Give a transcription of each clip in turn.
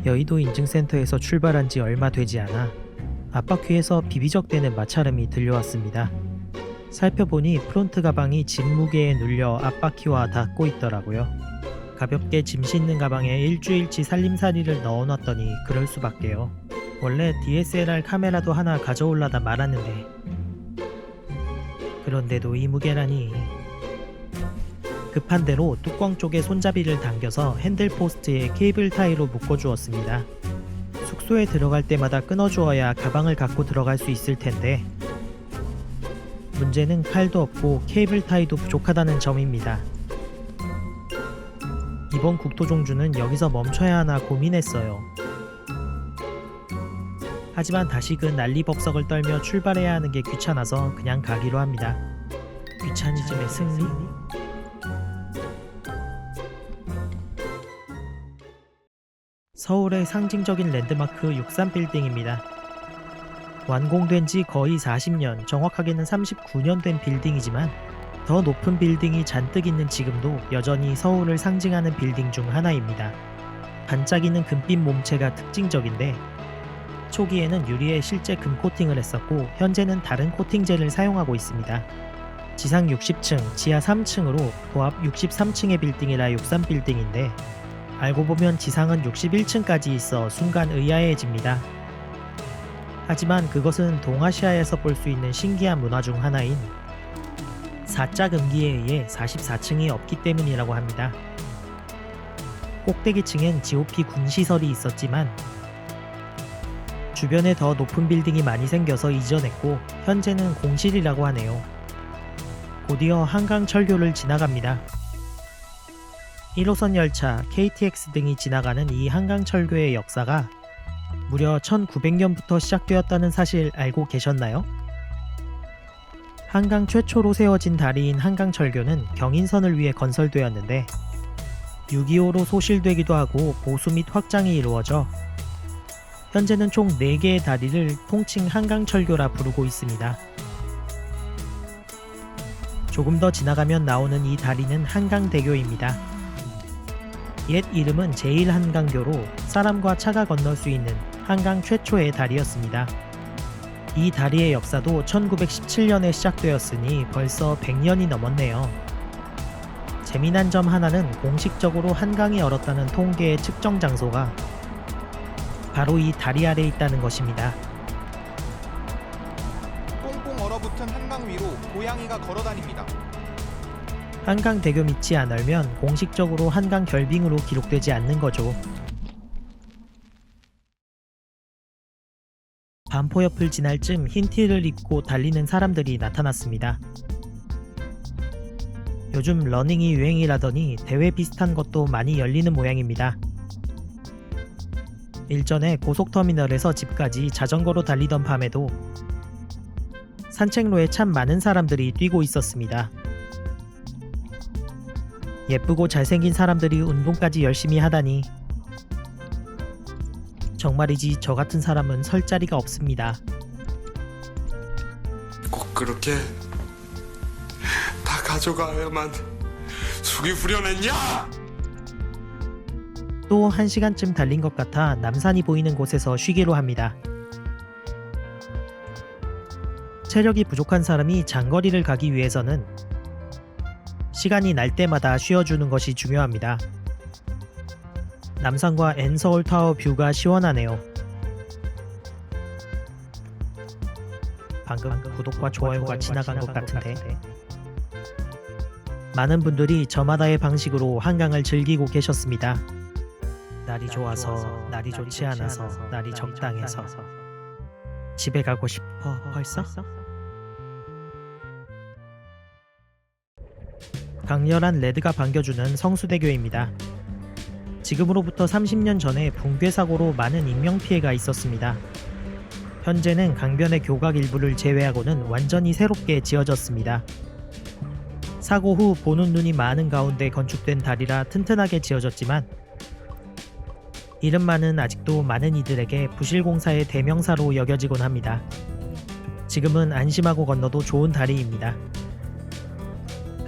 여의도 인증센터에서 출발한 지 얼마 되지 않아 앞바퀴에서 비비적대는 마찰음이 들려왔습니다. 살펴보니 프론트 가방이 짐 무게에 눌려 앞바퀴와 닿고 있더라고요. 가볍게 짐 싣는 가방에 일주일치 살림살이를 넣어놨더니 그럴 수밖에요. 원래 DSLR 카메라도 하나 가져올라다 말았는데, 그런데도 이 무게라니. 급한 대로 뚜껑 쪽에 손잡이를 당겨서 핸들 포스트에 케이블 타이로 묶어주었습니다. 숙소에 들어갈 때마다 끊어주어야 가방을 갖고 들어갈 수 있을 텐데, 문제는 칼도 없고 케이블 타이도 부족하다는 점입니다. 이번 국토종주는 여기서 멈춰야 하나 고민했어요. 하지만 다시금 난리법석을 떨며 출발해야 하는 게 귀찮아서 그냥 가기로 합니다. 귀차니즘의 승리? 서울의 상징적인 랜드마크 63빌딩입니다. 완공된 지 거의 40년, 정확하게는 39년 된 빌딩이지만 더 높은 빌딩이 잔뜩 있는 지금도 여전히 서울을 상징하는 빌딩 중 하나입니다. 반짝이는 금빛 몸체가 특징적인데, 초기에는 유리에 실제 금 코팅을 했었고 현재는 다른 코팅제를 사용하고 있습니다. 지상 60층, 지하 3층으로 고압 63층의 빌딩이라 63빌딩인데, 알고 보면 지상은 61층까지 있어 순간 의아해집니다. 하지만 그것은 동아시아에서 볼 수 있는 신기한 문화 중 하나인 사자금기에 의해 44층이 없기 때문이라고 합니다. 꼭대기층엔 GOP 군시설이 있었지만 주변에 더 높은 빌딩이 많이 생겨서 이전했고 현재는 공실이라고 하네요. 곧이어 한강철교를 지나갑니다. 1호선 열차, KTX 등이 지나가는 이 한강철교의 역사가 무려 1900년부터 시작되었다는 사실 알고 계셨나요? 한강 최초로 세워진 다리인 한강철교는 경인선을 위해 건설되었는데 6.25로 소실되기도 하고 보수 및 확장이 이루어져 현재는 총 4개의 다리를 통칭 한강철교라 부르고 있습니다. 조금 더 지나가면 나오는 이 다리는 한강대교입니다. 옛 이름은 제1한강교로 사람과 차가 건널 수 있는 한강 최초의 다리였습니다. 이 다리의 역사도 1917년에 시작되었으니 벌써 100년이 넘었네요. 재미난 점 하나는 공식적으로 한강이 얼었다는 통계의 측정 장소가 바로 이 다리 아래에 있다는 것입니다. 꽁꽁 얼어붙은 한강 위로 고양이가 걸어다닙니다. 한강대교 밑이 안 얼면 공식적으로 한강 결빙으로 기록되지 않는 거죠. 반포 옆을 지날 쯤 흰 티를 입고 달리는 사람들이 나타났습니다. 요즘 러닝이 유행이라더니 대회 비슷한 것도 많이 열리는 모양입니다. 일전에 고속터미널에서 집까지 자전거로 달리던 밤에도 산책로에 참 많은 사람들이 뛰고 있었습니다. 예쁘고 잘생긴 사람들이 운동까지 열심히 하다니 정말이지 저 같은 사람은 설 자리가 없습니다. 꼭 그렇게 다 가져가야만 속이 후련했냐? 또 1시간쯤 달린 것 같아 남산이 보이는 곳에서 쉬기로 합니다. 체력이 부족한 사람이 장거리를 가기 위해서는 시간이 날 때마다 쉬어주는 것이 중요합니다. 남산과 N서울타워 뷰가 시원하네요. 방금 구독과 좋아요가 지나간 것 같은데 많은 분들이 저마다의 방식으로 한강을 즐기고 계셨습니다. 날이 좋아서, 날이 좋지 않아서, 날이 적당해서 집에 가고 싶어 벌써? 강렬한 레드가 반겨주는 성수대교입니다. 지금으로부터 30년 전에 붕괴 사고로 많은 인명피해가 있었습니다. 현재는 강변의 교각 일부를 제외하고는 완전히 새롭게 지어졌습니다. 사고 후 보는 눈이 많은 가운데 건축된 다리라 튼튼하게 지어졌지만 이름만은 아직도 많은 이들에게 부실공사의 대명사로 여겨지곤 합니다. 지금은 안심하고 건너도 좋은 다리입니다.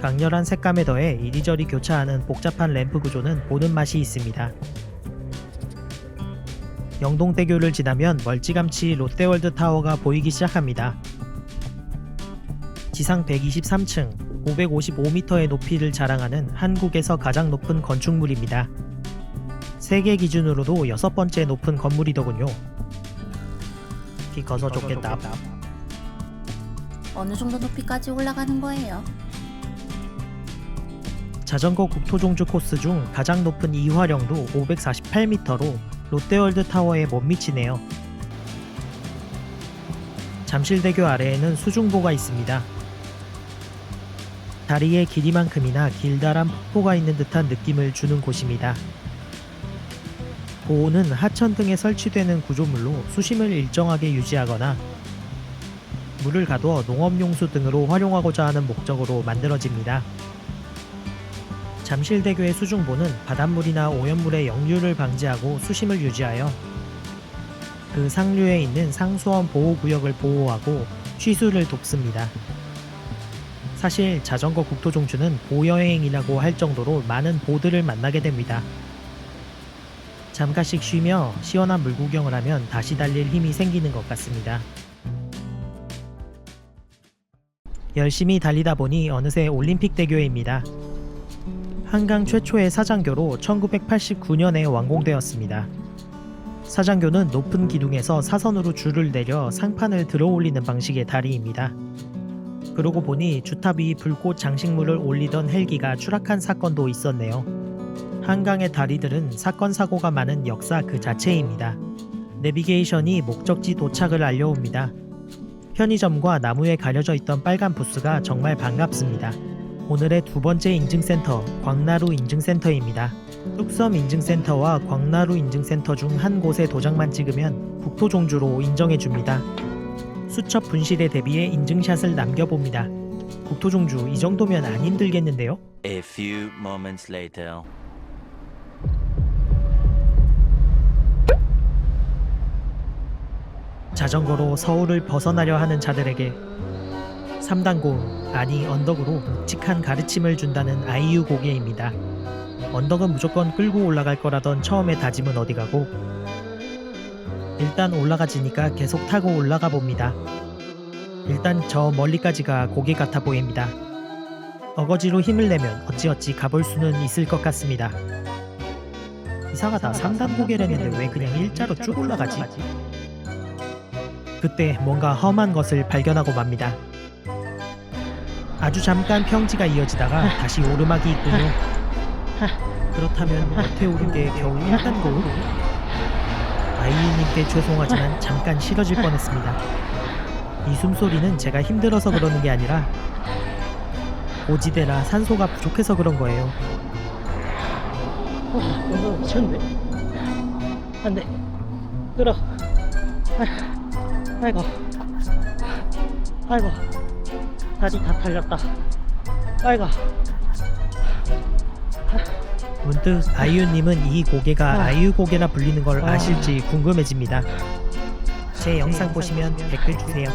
강렬한 색감에 더해 이리저리 교차하는 복잡한 램프 구조는 보는 맛이 있습니다. 영동대교를 지나면 멀찌감치 롯데월드 타워가 보이기 시작합니다. 지상 123층, 555m의 높이를 자랑하는 한국에서 가장 높은 건축물입니다. 세계 기준으로도 6번째 높은 건물이더군요. 키 커서 좋겠다. 어느 정도 높이까지 올라가는 거예요? 자전거 국토종주 코스 중 가장 높은 이화령도 548m로 롯데월드 타워에 못 미치네요. 잠실대교 아래에는 수중보가 있습니다. 다리의 길이만큼이나 길다란 폭포가 있는 듯한 느낌을 주는 곳입니다. 보호는 하천 등에 설치되는 구조물로 수심을 일정하게 유지하거나 물을 가둬 농업용수 등으로 활용하고자 하는 목적으로 만들어집니다. 잠실대교의 수중보는 바닷물이나 오염물의 역류를 방지하고 수심을 유지하여 그 상류에 있는 상수원 보호구역을 보호하고 취수를 돕습니다. 사실 자전거 국토종주는 보여행이라고 할 정도로 많은 보들을 만나게 됩니다. 잠깐씩 쉬며 시원한 물 구경을 하면 다시 달릴 힘이 생기는 것 같습니다. 열심히 달리다 보니 어느새 올림픽대교입니다. 한강 최초의 사장교로 1989년에 완공되었습니다. 사장교는 높은 기둥에서 사선으로 줄을 내려 상판을 들어 올리는 방식의 다리입니다. 그러고 보니 주탑 위 불꽃 장식물을 올리던 헬기가 추락한 사건도 있었네요. 한강의 다리들은 사건 사고가 많은 역사 그 자체입니다. 내비게이션이 목적지 도착을 알려옵니다. 편의점과 나무에 가려져 있던 빨간 부스가 정말 반갑습니다. 오늘의 두 번째 인증센터, 광나루 인증센터입니다. 뚝섬 인증센터와 광나루 인증센터 중 한 곳에 도장만 찍으면 국토종주로 인정해줍니다. 수첩 분실에 대비해 인증샷을 남겨봅니다. 국토종주 이 정도면 안 힘들겠는데요? A few moments later. 자전거로 서울을 벗어나려 하는 자들에게 3단고, 아니 언덕으로 묵직한 가르침을 준다는 아이유 고개입니다. 언덕은 무조건 끌고 올라갈 거라던 처음의 다짐은 어디 가고 일단 올라가지니까 계속 타고 올라가 봅니다. 일단 저 멀리까지가 고개 같아 보입니다. 어거지로 힘을 내면 어찌어찌 가볼 수는 있을 것 같습니다. 이상하다. 3단 고개랬는데 왜 그냥 일자로 쭉 올라가지? 그때 뭔가 험한 것을 발견하고 맙니다. 아주 잠깐 평지가 이어지다가 다시 오르막이 있군요. 그렇다면 어떻게 오른 게 겨우 1단고? 아이유님께 죄송하지만 잠깐 싫어질 뻔했습니다. 이 숨소리는 제가 힘들어서 그러는 게 아니라 고지대라 산소가 부족해서 그런 거예요. 너무 미쳤네. 안돼. 끌어. 아이고. 아이고. 다리 다 탈렸다. 아이고. 문득 아이유님은 이 고개가 아이유 고개라 불리는 걸 아실지 궁금해집니다. 제 영상 보시면 댓글 주세요.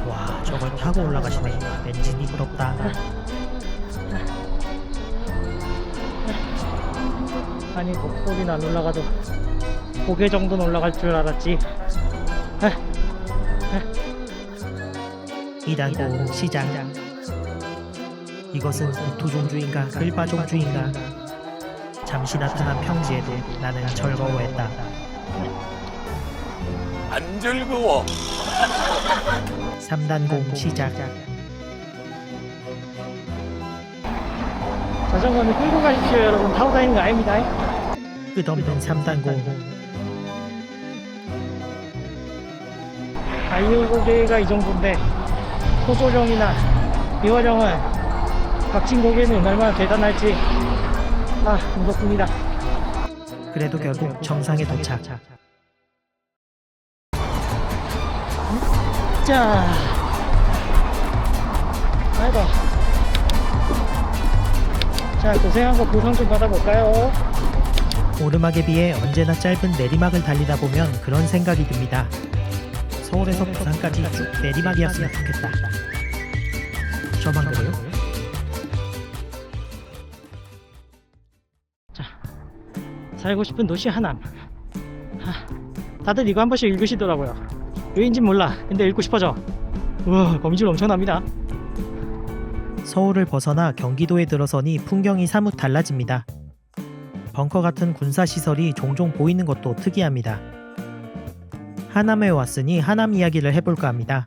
와, 저걸 타고 올라가시네. 엔진이 부럽다. 아니 목소리는 안 올라가도 고개 정도는 올라갈 줄 알았지. 2단고 시작. 이것은 국토종주인가 글바종주인가. 잠시 나타난 평지에도 나는 즐거워했다. 안 즐거워. 3단고 시작. 자전거는 끌고 가십시오 여러분. 타고 다니는 거 아닙니다. 끝없는 3단고. 아이유 고개가 이 정도인데 소조령이나 이화령은 각진 고개는 얼마나 대단할지 무섭습니다. 그래도 결국 정상에 도착. 자, 아이고. 자, 고생한 거 보상 좀 받아볼까요? 오르막에 비해 언제나 짧은 내리막을 달리다 보면 그런 생각이 듭니다. 서울에서 부산까지 쭉 내리막이었으면 좋겠다. 저만 그래요? 살고 싶은 도시 하남. 다들 이거 한 번씩 읽으시더라고요. 왜인진 몰라. 근데 읽고 싶어져. 우와, 거미줄 엄청납니다. 서울을 벗어나 경기도에 들어서니 풍경이 사뭇 달라집니다. 벙커 같은 군사시설이 종종 보이는 것도 특이합니다. 하남에 왔으니 하남 이야기를 해볼까 합니다.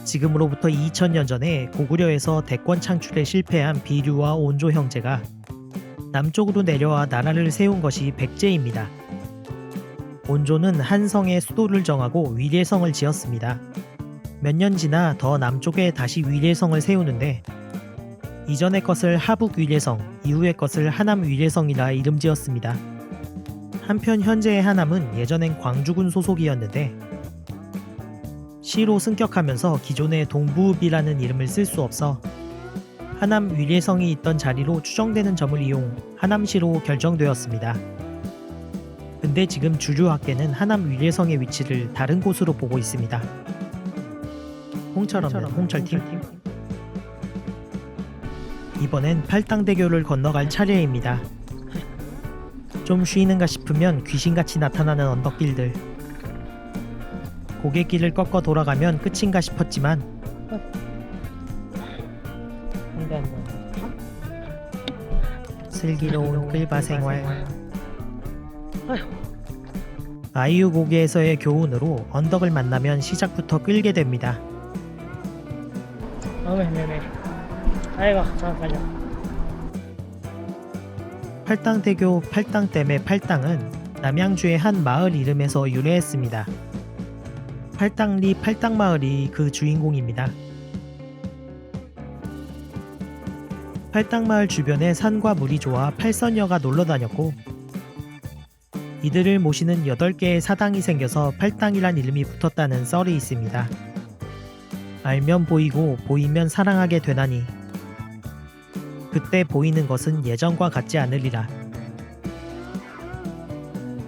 지금으로부터 2000년 전에 고구려에서 대권 창출에 실패한 비류와 온조 형제가 남쪽으로 내려와 나라를 세운 것이 백제입니다. 온조는 한성에 수도를 정하고 위례성을 지었습니다. 몇 년 지나 더 남쪽에 다시 위례성을 세우는데 이전의 것을 하북 위례성, 이후의 것을 하남 위례성이라 이름 지었습니다. 한편 현재의 하남은 예전엔 광주군 소속이었는데 시로 승격하면서 기존의 동부읍이라는 이름을 쓸 수 없어 하남 위례성이 있던 자리로 추정되는 점을 이용 하남시로 결정되었습니다. 근데 지금 주류학계는 하남 위례성의 위치를 다른 곳으로 보고 있습니다. 홍철 없는 홍철팀. 이번엔 팔당대교를 건너갈 차례입니다. 좀 쉬는가 싶으면 귀신같이 나타나는 언덕길들. 고갯길을 꺾어 돌아가면 끝인가 싶었지만 안돼. 슬기로운 끌바 생활. 아휴. 아이유 고개에서의 교훈으로 언덕을 만나면 시작부터 끌게 됩니다. 네네. 아이고, 잠깐만요. 팔당대교 팔당댐의 팔당은 남양주의 한 마을 이름에서 유래했습니다. 팔당리 팔당마을이 그 주인공입니다. 팔당마을 주변에 산과 물이 좋아 팔선녀가 놀러다녔고 이들을 모시는 8개의 사당이 생겨서 팔당이란 이름이 붙었다는 썰이 있습니다. 알면 보이고 보이면 사랑하게 되나니 그때 보이는 것은 예전과 같지 않으리라.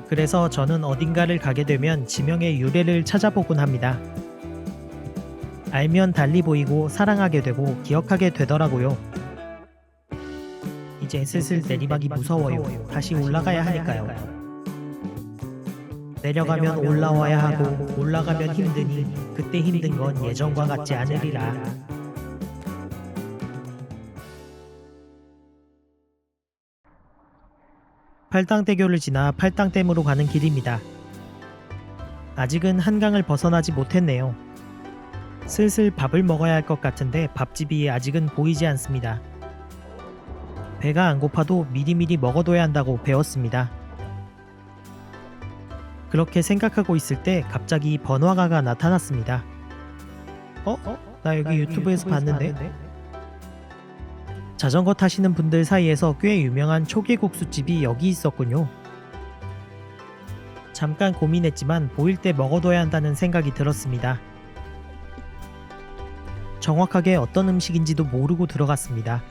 그래서 저는 어딘가를 가게 되면 지명의 유래를 찾아보곤 합니다. 알면 달리 보이고 사랑하게 되고 기억하게 되더라고요. 이제 슬슬 내리막이 무서워요. 다시 올라가야 하니까요. 내려가면 올라와야 하고 올라가면 힘드니 그때 힘든 건 예전과 같지 않으리라. 팔당대교를 지나 팔당댐으로 가는 길입니다. 아직은 한강을 벗어나지 못했네요. 슬슬 밥을 먹어야 할 것 같은데 밥집이 아직은 보이지 않습니다. 배가 안 고파도 미리미리 먹어둬야 한다고 배웠습니다. 그렇게 생각하고 있을 때 갑자기 번화가가 나타났습니다. 나 여기 유튜브에서 봤는데? 자전거 타시는 분들 사이에서 꽤 유명한 초계국수집이 여기 있었군요. 잠깐 고민했지만 보일 때 먹어둬야 한다는 생각이 들었습니다. 정확하게 어떤 음식인지도 모르고 들어갔습니다.